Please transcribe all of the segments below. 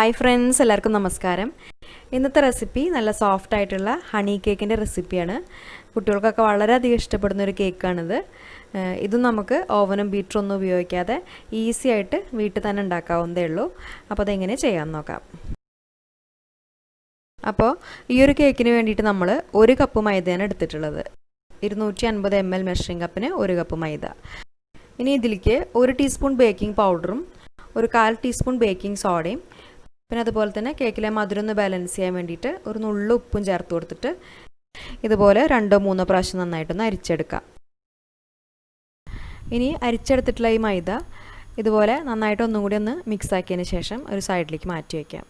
Hi friends, എല്ലാവർക്കും നമസ്കാരം. ഇന്നത്തെ റെസിപ്പി നല്ല സോഫ്റ്റ് ആയിട്ടുള്ള ഹണി കേക്കിൻ്റെ റെസിപ്പിയാണ്. കുട്ടികൾക്കൊക്കെ വളരെയധികം ഇഷ്ടപ്പെടുന്ന ഒരു കേക്കാണിത്. ഇതും നമുക്ക് ഓവനും ബീറ്ററൊന്നും ഉപയോഗിക്കാതെ ഈസി ആയിട്ട് വീട്ടിൽ തന്നെ ഉണ്ടാക്കാവുന്നതേ ഉള്ളൂ. അപ്പോൾ അതെങ്ങനെ ചെയ്യാമെന്ന് നോക്കാം. അപ്പോൾ ഈ ഒരു കേക്കിന് വേണ്ടിയിട്ട് നമ്മൾ 1 കപ്പ് മൈദയാണ് എടുത്തിട്ടുള്ളത്. 250 ml മെഷറിംഗ് കപ്പിന് 1 കപ്പ് മൈദ. ഇനി ഇതിലേക്ക് 1 ടീസ്പൂൺ ബേക്കിംഗ് പൗഡറും 1/4 ടീസ്പൂൺ ബേക്കിംഗ് സോഡയും പിന്നെ അതുപോലെ തന്നെ കേക്കിലെ മധുരം ഒന്ന് ബാലൻസ് ചെയ്യാൻ വേണ്ടിയിട്ട് ഒരു നുള്ളു ഉപ്പും ചേർത്ത് കൊടുത്തിട്ട് ഇതുപോലെ 2-3 പ്രാവശ്യം നന്നായിട്ടൊന്ന് അരിച്ചെടുക്കാം. ഇനി അരിച്ചെടുത്തിട്ടുള്ള ഈ മൈദ ഇതുപോലെ നന്നായിട്ട് ഒന്നും കൂടി ഒന്ന് മിക്സ് ആക്കിയതിന് ശേഷം ഒരു സൈഡിലേക്ക് മാറ്റി വയ്ക്കാം.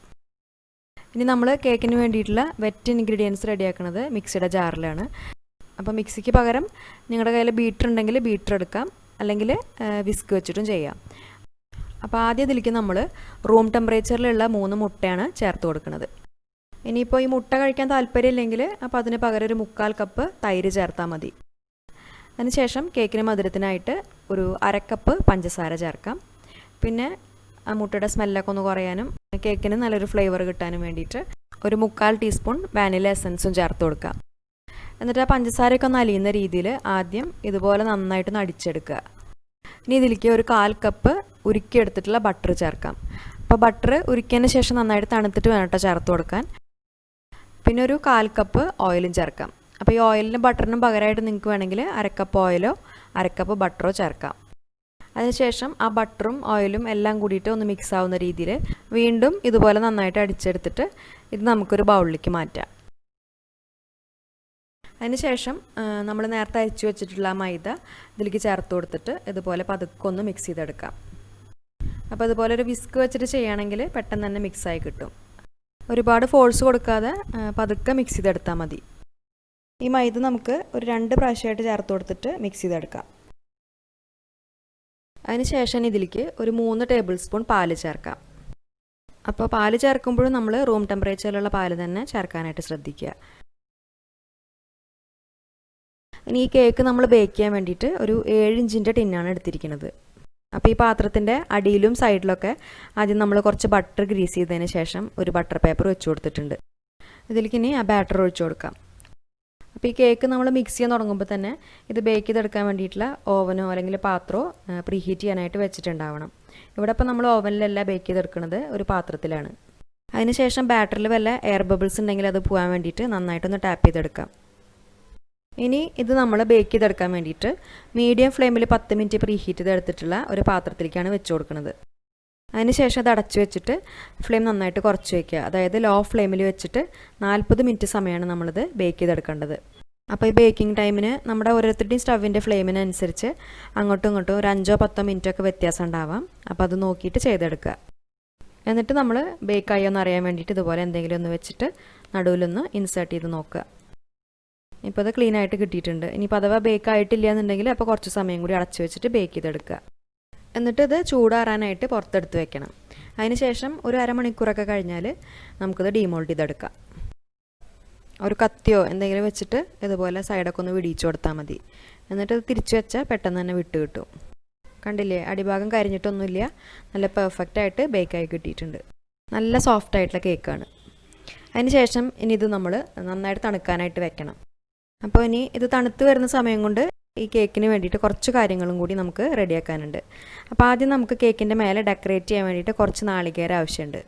ഇനി നമ്മൾ കേക്കിന് വേണ്ടിയിട്ടുള്ള വെറ്റ് ഇൻഗ്രീഡിയൻസ് റെഡിയാക്കുന്നത് മിക്സിയുടെ ജാറിലാണ്. അപ്പോൾ മിക്സിക്ക് പകരം നിങ്ങളുടെ കയ്യിൽ ബീറ്റർ ഉണ്ടെങ്കിൽ ബീറ്റർ എടുക്കാം, അല്ലെങ്കിൽ വിസ്ക് വെച്ചിട്ടും ചെയ്യാം. അപ്പോൾ ആദ്യം ഇതിലേക്ക് നമ്മൾ റൂം ടെമ്പറേച്ചറിലുള്ള 3 മുട്ടയാണ് ചേർത്ത് കൊടുക്കുന്നത്. ഇനിയിപ്പോൾ ഈ മുട്ട കഴിക്കാൻ താല്പര്യമില്ലെങ്കിൽ അപ്പോൾ അതിന് പകരം ഒരു 1/4 കപ്പ് തൈര് ചേർത്താൽ മതി. അതിനുശേഷം കേക്കിന് മധുരത്തിനായിട്ട് ഒരു 1/2 കപ്പ് പഞ്ചസാര ചേർക്കാം. പിന്നെ ആ മുട്ടയുടെ സ്മെല്ലൊക്കെ ഒന്ന് കുറയാനും കേക്കിന് നല്ലൊരു ഫ്ലേവർ കിട്ടാനും വേണ്ടിയിട്ട് ഒരു 1/4 ടീസ്പൂൺ വാനില എസൻസും ചേർത്ത് കൊടുക്കാം. എന്നിട്ട് ആ പഞ്ചസാരയൊക്കെ ഒന്ന് അലിയുന്ന രീതിയിൽ ആദ്യം ഇതുപോലെ നന്നായിട്ടൊന്ന് അടിച്ചെടുക്കുക. ഇനി ഇതിലേക്ക് ഒരു 1/4 കപ്പ് ഉരുക്കിയെടുത്തിട്ടുള്ള ബട്ടർ ചേർക്കാം. അപ്പോൾ ബട്ടർ ഉരുക്കിയതിന് ശേഷം നന്നായിട്ട് തണുത്തിട്ട് വേണം കേട്ടോ ചേർത്ത് കൊടുക്കാൻ. പിന്നെ ഒരു 1/4 കപ്പ് ഓയിലും ചേർക്കാം. അപ്പോൾ ഈ ഓയിലിനും ബട്ടറിനും പകരമായിട്ട് നിങ്ങൾക്ക് വേണമെങ്കിൽ 1/2 കപ്പ് ഓയിലോ 1/2 കപ്പ് ബട്ടറോ ചേർക്കാം. അതിനുശേഷം ആ ബട്ടറും ഓയിലും എല്ലാം കൂടിയിട്ട് ഒന്ന് മിക്സ് ആവുന്ന രീതിയിൽ വീണ്ടും ഇതുപോലെ നന്നായിട്ട് അടിച്ചെടുത്തിട്ട് ഇത് നമുക്കൊരു ബൗളിലേക്ക് മാറ്റാം. അതിനുശേഷം നമ്മൾ നേരത്തെ അരിച്ചു വെച്ചിട്ടുള്ള മൈദ ഇതിലേക്ക് ചേർത്ത് കൊടുത്തിട്ട് ഇതുപോലെ പതുക്കെ ഒന്ന് മിക്സ് ചെയ്തെടുക്കാം. അപ്പോൾ ഇതുപോലെ ഒരു വിസ്ക് വെച്ചിട്ട് ചെയ്യുകയാണെങ്കിൽ പെട്ടെന്ന് തന്നെ മിക്സായി കിട്ടും. ഒരുപാട് ഫോഴ്സ് കൊടുക്കാതെ പതുക്കെ മിക്സ് ചെയ്തെടുത്താൽ മതി. ഈ മൈദ നമുക്ക് ഒരു 2 പ്രാവശ്യമായിട്ട് ചേർത്ത് കൊടുത്തിട്ട് മിക്സ് ചെയ്തെടുക്കാം. അതിനുശേഷം ഇതിലേക്ക് ഒരു 3 ടേബിൾ സ്പൂൺ പാല് ചേർക്കാം. അപ്പോൾ പാല് ചേർക്കുമ്പോഴും നമ്മൾ റൂം ടെമ്പറേച്ചറിലുള്ള പാല് തന്നെ ചേർക്കാനായിട്ട് ശ്രദ്ധിക്കുക. ഇനി ഈ കേക്ക് നമ്മൾ ബേക്ക് ചെയ്യാൻ വേണ്ടിയിട്ട് ഒരു 7 ഇഞ്ചിൻ്റെ ടിന്നാണ് എടുത്തിരിക്കുന്നത്. അപ്പോൾ ഈ പാത്രത്തിൻ്റെ അടിയിലും സൈഡിലൊക്കെ ആദ്യം നമ്മൾ കുറച്ച് ബട്ടർ ഗ്രീസ് ചെയ്തതിന് ശേഷം ഒരു ബട്ടർ പേപ്പർ വെച്ച് കൊടുത്തിട്ടുണ്ട്. ഇതിലേക്ക് ഇനി ആ ബാറ്റർ ഒഴിച്ചു കൊടുക്കാം. അപ്പോൾ ഈ കേക്ക് നമ്മൾ മിക്സ് ചെയ്യാൻ തുടങ്ങുമ്പോൾ തന്നെ ഇത് ബേക്ക് ചെയ്തെടുക്കാൻ വേണ്ടിയിട്ടുള്ള ഓവനോ അല്ലെങ്കിൽ പാത്രമോ പ്രീഹീറ്റ് ചെയ്യാനായിട്ട് വെച്ചിട്ടുണ്ടാവണം. ഇവിടെ ഇപ്പോൾ നമ്മൾ ഓവനിലല്ല ബേക്ക് ചെയ്തെടുക്കുന്നത്, ഒരു പാത്രത്തിലാണ്. അതിനുശേഷം ബാറ്ററിൽ വല്ല എയർ ബബിൾസ് ഉണ്ടെങ്കിൽ അത് പോകാൻ വേണ്ടിയിട്ട് നന്നായിട്ടൊന്ന് ടാപ്പ് ചെയ്തെടുക്കാം. ഇനി ഇത് നമ്മൾ ബേക്ക് ചെയ്തെടുക്കാൻ വേണ്ടിയിട്ട് മീഡിയം ഫ്ലെയിമിൽ 10 മിനിറ്റ് പ്രീഹീറ്റ് ചെയ്തെടുത്തിട്ടുള്ള ഒരു പാത്രത്തിലേക്കാണ് വെച്ച് കൊടുക്കുന്നത്. അതിനുശേഷം അത് അടച്ചു വെച്ചിട്ട് ഫ്ലെയിം നന്നായിട്ട് കുറച്ച് വയ്ക്കുക. അതായത് ലോ ഫ്ലെയിമിൽ വെച്ചിട്ട് 40 മിനിറ്റ് സമയമാണ് നമ്മളിത് ബേക്ക് ചെയ്തെടുക്കേണ്ടത്. അപ്പോൾ ഈ ബേക്കിംഗ് ടൈമിന് നമ്മുടെ ഓരോരുത്തരുടെയും സ്റ്റവിൻ്റെ ഫ്ലെയിമിനനുസരിച്ച് അങ്ങോട്ടും ഇങ്ങോട്ടും ഒരു 5-10 മിനിറ്റൊക്കെ വ്യത്യാസം ഉണ്ടാവാം. അപ്പോൾ അത് നോക്കിയിട്ട് ചെയ്തെടുക്കുക. എന്നിട്ട് നമ്മൾ ബേക്കായി ഒന്ന് അറിയാൻ വേണ്ടിയിട്ട് ഇതുപോലെ എന്തെങ്കിലും ഒന്ന് വെച്ചിട്ട് നടുവിലൊന്ന് ഇൻസേർട്ട് ചെയ്ത് നോക്കുക. ഇപ്പോൾ അത് ക്ലീൻ ആയിട്ട് കിട്ടിയിട്ടുണ്ട്. ഇനിയിപ്പോൾ അഥവാ ബേക്ക് ആയിട്ടില്ല എന്നുണ്ടെങ്കിൽ അപ്പോൾ കുറച്ച് സമയം കൂടി അടച്ചു വെച്ചിട്ട് ബേക്ക് ചെയ്തെടുക്കുക. എന്നിട്ട് ഇത് ചൂടാറാനായിട്ട് പുറത്തെടുത്ത് വെക്കണം. അതിനുശേഷം ഒരു അരമണിക്കൂറൊക്കെ കഴിഞ്ഞാൽ നമുക്കിത് ഡീമോൾഡ് ചെയ്തെടുക്കാം. ഒരു കത്തിയോ എന്തെങ്കിലും വെച്ചിട്ട് ഇതുപോലെ സൈഡൊക്കെ ഒന്ന് വിടിയിച്ചു കൊടുത്താൽ മതി. എന്നിട്ട് ഇത് തിരിച്ചു വെച്ചാൽ പെട്ടെന്ന് തന്നെ വിട്ട് കിട്ടും. കണ്ടില്ലേ, അടിഭാഗം കരിഞ്ഞിട്ടൊന്നുമില്ല, നല്ല പെർഫെക്റ്റ് ആയിട്ട് ബേക്കായി കിട്ടിയിട്ടുണ്ട്. നല്ല സോഫ്റ്റ് ആയിട്ടുള്ള കേക്കാണ്. അതിനുശേഷം ഇനി ഇത് നമ്മൾ നന്നായിട്ട് തണുക്കാനായിട്ട് വെക്കണം. അപ്പോൾ ഇനി ഇത് തണുത്ത് വരുന്ന സമയം കൊണ്ട് ഈ കേക്കിന് വേണ്ടിയിട്ട് കുറച്ച് കാര്യങ്ങളും കൂടി നമുക്ക് റെഡിയാക്കാനുണ്ട്. അപ്പോൾ ആദ്യം നമുക്ക് കേക്കിൻ്റെ മേലെ ഡെക്കറേറ്റ് ചെയ്യാൻ വേണ്ടിയിട്ട് കുറച്ച് നാളികേരം ആവശ്യമുണ്ട്.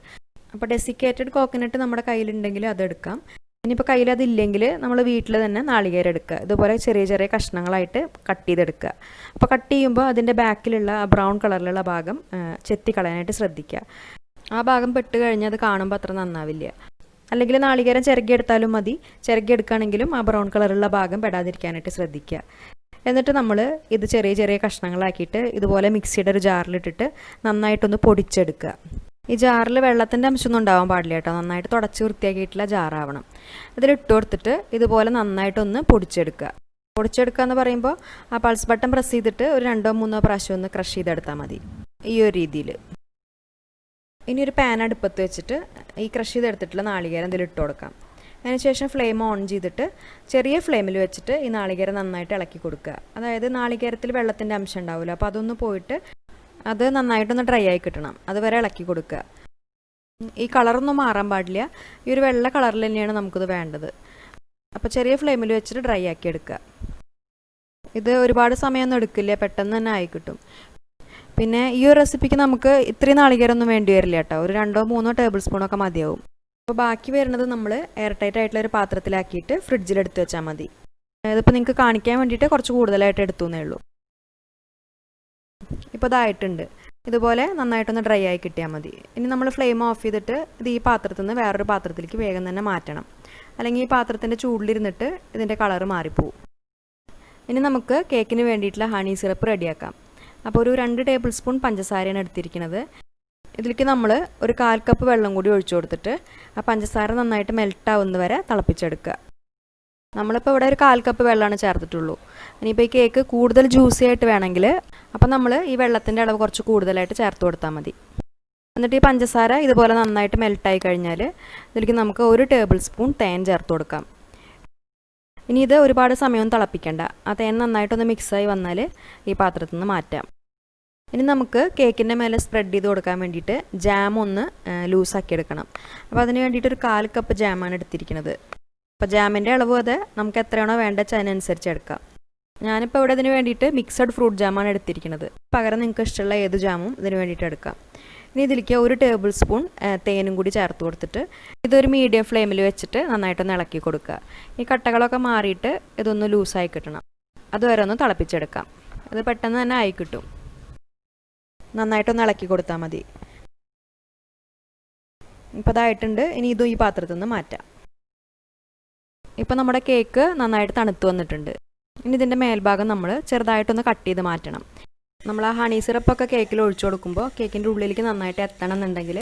അപ്പോൾ ഡെസിക്കേറ്റഡ് കോക്കനട്ട് നമ്മുടെ കയ്യിലുണ്ടെങ്കിൽ അതെടുക്കാം. ഇനിയിപ്പോൾ കയ്യിൽ അതില്ലെങ്കിൽ നമ്മൾ വീട്ടിൽ തന്നെ നാളികേരം എടുക്കുക. ഇതുപോലെ ചെറിയ ചെറിയ കഷ്ണങ്ങളായിട്ട് കട്ട് ചെയ്തെടുക്കുക. അപ്പോൾ കട്ട് ചെയ്യുമ്പോൾ അതിൻ്റെ ബാക്കിലുള്ള ബ്രൗൺ കളറിലുള്ള ഭാഗം ചെത്തി കളയാനായിട്ട് ശ്രദ്ധിക്കുക. ആ ഭാഗം പെട്ട് കഴിഞ്ഞാൽ അത് കാണുമ്പോൾ അത്ര നന്നാവില്ല. അല്ലെങ്കിൽ നാളികേരം ചിരകിയെടുത്താലും മതി. ചിരകിയെടുക്കുകയാണെങ്കിലും ആ ബ്രൗൺ കളറുള്ള ഭാഗം പെടാതിരിക്കാനായിട്ട് ശ്രദ്ധിക്കുക. എന്നിട്ട് നമ്മൾ ഇത് ചെറിയ ചെറിയ കഷ്ണങ്ങളാക്കിയിട്ട് ഇതുപോലെ മിക്സിയുടെ ഒരു ജാറിലിട്ടിട്ട് നന്നായിട്ടൊന്ന് പൊടിച്ചെടുക്കുക. ഈ ജാറിൽ വെള്ളത്തിൻ്റെ അംശമൊന്നും ഉണ്ടാവാൻ പാടില്ല കേട്ടോ. നന്നായിട്ട് തുടച്ച് വൃത്തിയാക്കിയിട്ടുള്ള ജാറാവണം. ഇതിലിട്ട് കൊടുത്തിട്ട് ഇതുപോലെ നന്നായിട്ടൊന്ന് പൊടിച്ചെടുക്കുക. പൊടിച്ചെടുക്കുക എന്ന് പറയുമ്പോൾ ആ പൾസ് ബട്ടൺ പ്രസ് ചെയ്തിട്ട് ഒരു 2-3 പ്രാവശ്യം ഒന്ന് ക്രഷ് ചെയ്തെടുത്താൽ മതി, ഈ ഒരു രീതിയിൽ. ഇനി ഒരു പാൻ അടുപ്പത്ത് വെച്ചിട്ട് ഈ ക്രഷ് ചെയ്തെടുത്തിട്ടുള്ള നാളികേരം ഇതിൽ ഇട്ട് കൊടുക്കാം. അതിനുശേഷം ഫ്ലെയിം ഓൺ ചെയ്തിട്ട് ചെറിയ ഫ്ലെയിമിൽ വെച്ചിട്ട് ഈ നാളികേരം നന്നായിട്ട് ഇളക്കി കൊടുക്കുക. അതായത് നാളികേരത്തിൽ വെള്ളത്തിൻ്റെ അംശം ഉണ്ടാവില്ല, അപ്പോൾ അതൊന്ന് പോയിട്ട് അത് നന്നായിട്ടൊന്ന് ഡ്രൈ ആയി കിട്ടണം. അതുവരെ ഇളക്കി കൊടുക്കുക. ഈ കളറൊന്നും മാറാൻ പാടില്ല. ഈ ഒരു വെള്ള കളറിൽ തന്നെയാണ് നമുക്കിത് വേണ്ടത്. അപ്പോൾ ചെറിയ ഫ്ലെയിമിൽ വെച്ചിട്ട് ഡ്രൈ ആക്കി എടുക്കുക. ഇത് ഒരുപാട് സമയമൊന്നും എടുക്കില്ല, പെട്ടെന്ന് തന്നെ ആയി കിട്ടും. പിന്നെ ഈ ഒരു റെസിപ്പിക്ക് നമുക്ക് ഇത്രയും നാളികേരമൊന്നും വേണ്ടി വരില്ല കേട്ടോ. ഒരു 2-3 ടേബിൾ സ്പൂണൊക്കെ മതിയാവും. അപ്പോൾ ബാക്കി വരുന്നത് നമ്മൾ എയർ ടൈറ്റ് ആയിട്ടുള്ള ഒരു പാത്രത്തിലാക്കിയിട്ട് ഫ്രിഡ്ജിലെടുത്ത് വെച്ചാൽ മതി. ഇതിപ്പോൾ നിങ്ങൾക്ക് കാണിക്കാൻ വേണ്ടിയിട്ട് കുറച്ച് കൂടുതലായിട്ട് എടുത്തു എന്നേ ഉള്ളൂ. ഇപ്പോൾ ഇതായിട്ടുണ്ട്. ഇതുപോലെ നന്നായിട്ടൊന്ന് ഡ്രൈ ആയി കിട്ടിയാൽ മതി. ഇനി നമ്മൾ ഫ്ലെയിം ഓഫ് ചെയ്തിട്ട് ഇത് ഈ പാത്രത്തിൽ നിന്ന് വേറൊരു പാത്രത്തിലേക്ക് വേഗം തന്നെ മാറ്റണം. അല്ലെങ്കിൽ ഈ പാത്രത്തിൻ്റെ ചൂടിലിരുന്നിട്ട് ഇതിൻ്റെ കളറ് മാറിപ്പോവും. ഇനി നമുക്ക് കേക്കിന് വേണ്ടിയിട്ടുള്ള ഹണി സിറപ്പ് റെഡിയാക്കാം. അപ്പോൾ ഒരു 2 ടേബിൾ സ്പൂൺ പഞ്ചസാരയാണ് എടുത്തിരിക്കുന്നത്. ഇതിലേക്ക് നമ്മൾ ഒരു 1/4 കപ്പ് വെള്ളം കൂടി ഒഴിച്ചു കൊടുത്തിട്ട് ആ പഞ്ചസാര നന്നായിട്ട് മെൽട്ടാവുന്ന വരെ തിളപ്പിച്ചെടുക്കുക. നമ്മളിപ്പോൾ ഇവിടെ ഒരു 1/4 കപ്പ് വെള്ളമാണ് ചേർത്തിട്ടുള്ളൂ. ഇനിയിപ്പോൾ ഈ കേക്ക് കൂടുതൽ ജ്യൂസി ആയിട്ട് വേണമെങ്കിൽ അപ്പോൾ നമ്മൾ ഈ വെള്ളത്തിൻ്റെ അളവ് കുറച്ച് കൂടുതലായിട്ട് ചേർത്ത് കൊടുത്താൽ മതി. എന്നിട്ട് ഈ പഞ്ചസാര ഇതുപോലെ നന്നായിട്ട് മെൽട്ടായി കഴിഞ്ഞാൽ ഇതിലേക്ക് നമുക്ക് 1 ടേബിൾ സ്പൂൺ തേൻ ചേർത്ത് കൊടുക്കാം. ഇനി ഇത് ഒരുപാട് സമയം തിളപ്പിക്കേണ്ട. ആ തേൻ നന്നായിട്ടൊന്ന് മിക്സായി വന്നാൽ ഈ പാത്രത്തിൽ നിന്ന് മാറ്റാം. ഇനി നമുക്ക് കേക്കിൻ്റെ മേലെ സ്പ്രെഡ് ചെയ്ത് കൊടുക്കാൻ വേണ്ടിയിട്ട് ജാം ഒന്ന് ലൂസാക്കി എടുക്കണം. അപ്പോൾ അതിന് വേണ്ടിയിട്ട് ഒരു 1/4 കപ്പ് ജാമാണ് എടുത്തിരിക്കുന്നത്. അപ്പോൾ ജാമിൻ്റെ അളവ് അത് നമുക്ക് എത്രയാണോ വേണ്ടത് അതിനനുസരിച്ച് എടുക്കാം. ഞാനിപ്പോൾ ഇവിടെ ഇതിന് വേണ്ടിയിട്ട് മിക്സഡ് ഫ്രൂട്ട് ജാമാണ് എടുത്തിരിക്കുന്നത്. പകരം നിങ്ങൾക്ക് ഇഷ്ടമുള്ള ഏത് ജാമും ഇതിന് വേണ്ടിയിട്ട് എടുക്കാം. ഇനി ഇതിലേക്ക് 1 ടേബിൾ സ്പൂൺ തേനും കൂടി ചേർത്ത് കൊടുത്തിട്ട് ഇതൊരു മീഡിയം ഫ്ലെയിമിൽ വെച്ചിട്ട് നന്നായിട്ടൊന്ന് ഇളക്കി കൊടുക്കുക. ഈ കട്ടകളൊക്കെ മാറിയിട്ട് ഇതൊന്ന് ലൂസായി കിട്ടണം. അതുവരെ ഒന്ന് തിളപ്പിച്ചെടുക്കാം. അത് പെട്ടെന്ന് തന്നെ ആയി കിട്ടും. നന്നായിട്ടൊന്ന് ഇളക്കി കൊടുത്താൽ മതി. ഇപ്പോൾ അതായിട്ടുണ്ട്. ഇനി ഇതും ഈ പാത്രത്തിൽ നിന്ന് മാറ്റാം. ഇപ്പോൾ നമ്മുടെ കേക്ക് നന്നായിട്ട് തണുത്ത് വന്നിട്ടുണ്ട്. ഇനി ഇതിൻ്റെ മേൽഭാഗം നമ്മൾ ചെറുതായിട്ടൊന്ന് കട്ട് ചെയ്ത് മാറ്റണം. നമ്മൾ ആ ഹണി സിറപ്പൊക്കെ കേക്കിൽ ഒഴിച്ചു കൊടുക്കുമ്പോൾ കേക്കിൻ്റെ ഉള്ളിലേക്ക് നന്നായിട്ട് എത്തണം എന്നുണ്ടെങ്കിൽ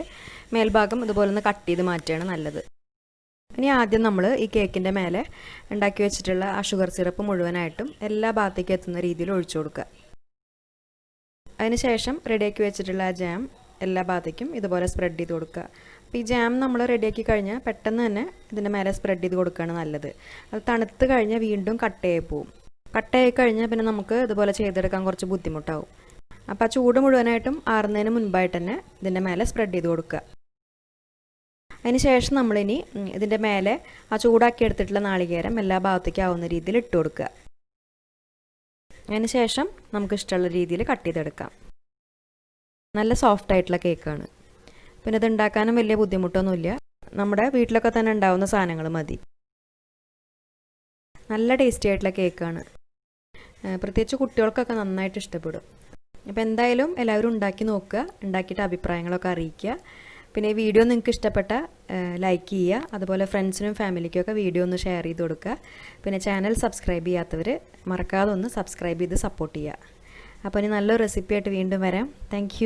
മേൽഭാഗം ഇതുപോലെ ഒന്ന് കട്ട് ചെയ്ത് മാറ്റുകയാണ് നല്ലത്. ഇനി ആദ്യം നമ്മൾ ഈ കേക്കിൻ്റെ മേലെ ഉണ്ടാക്കി വെച്ചിട്ടുള്ള ആ ഷുഗർ സിറപ്പ് മുഴുവനായിട്ടും എല്ലാ ഭാഗത്തേക്കും എത്തുന്ന രീതിയിൽ ഒഴിച്ചു കൊടുക്കുക. അതിനുശേഷം റെഡിയാക്കി വെച്ചിട്ടുള്ള ആ ജാം എല്ലാ ഭാഗത്തേക്കും ഇതുപോലെ സ്പ്രെഡ് ചെയ്ത് കൊടുക്കുക. അപ്പോൾ ഈ ജാം നമ്മൾ റെഡിയാക്കി കഴിഞ്ഞാൽ പെട്ടെന്ന് തന്നെ ഇതിൻ്റെ മേലെ സ്പ്രെഡ് ചെയ്ത് കൊടുക്കുകയാണ് നല്ലത്. അത് തണുത്ത് കഴിഞ്ഞാൽ വീണ്ടും കട്ടയായി പോവും. കട്ടയായി കഴിഞ്ഞാൽ പിന്നെ നമുക്ക് ഇതുപോലെ ചെയ്തെടുക്കാൻ കുറച്ച് ബുദ്ധിമുട്ടാവും. അപ്പോൾ ആ ചൂട് മുഴുവനായിട്ടും ആറുന്നതിന് മുൻപായിട്ട് തന്നെ ഇതിൻ്റെ മേലെ സ്പ്രെഡ് ചെയ്ത് കൊടുക്കുക. അതിന് ശേഷം നമ്മളിനി ഇതിൻ്റെ മേലെ ആ ചൂടാക്കി എടുത്തിട്ടുള്ള നാളികേരം എല്ലാ ഭാഗത്തേക്കും ആവുന്ന രീതിയിൽ ഇട്ട് കൊടുക്കുക. അതിന് ശേഷം നമുക്ക് ഇഷ്ടമുള്ള രീതിയിൽ കട്ട് ചെയ്തെടുക്കാം. നല്ല സോഫ്റ്റ് ആയിട്ടുള്ള കേക്കാണ്. പിന്നെ ഇത് ഉണ്ടാക്കാനും വലിയ ബുദ്ധിമുട്ടൊന്നുമില്ല. നമ്മുടെ വീട്ടിലൊക്കെ തന്നെ ഉണ്ടാവുന്ന സാധനങ്ങൾ മതി. നല്ല ടേസ്റ്റി ആയിട്ടുള്ള കേക്കാണ്. പ്രത്യേകിച്ച് കുട്ടികൾക്കൊക്കെ നന്നായിട്ട് ഇഷ്ടപ്പെടും. അപ്പോൾ എന്തായാലും എല്ലാവരും ഉണ്ടാക്കി നോക്കുക. ഉണ്ടാക്കിയിട്ട് അഭിപ്രായങ്ങളൊക്കെ അറിയിക്കുക. പിന്നെ ഈ വീഡിയോ നിങ്ങൾക്ക് ഇഷ്ടപ്പെട്ട ലൈക്ക് ചെയ്യുക. അതുപോലെ ഫ്രണ്ട്സിനും ഫാമിലിക്കൊക്കെ വീഡിയോ ഒന്ന് ഷെയർ ചെയ്ത് കൊടുക്കുക. പിന്നെ ചാനൽ സബ്സ്ക്രൈബ് ചെയ്യാത്തവർ മറക്കാതെ ഒന്ന് സബ്സ്ക്രൈബ് ചെയ്ത് സപ്പോർട്ട് ചെയ്യുക. അപ്പോൾ ഇനി നല്ലൊരു റെസിപ്പി ആയിട്ട് വീണ്ടും വരാം. താങ്ക്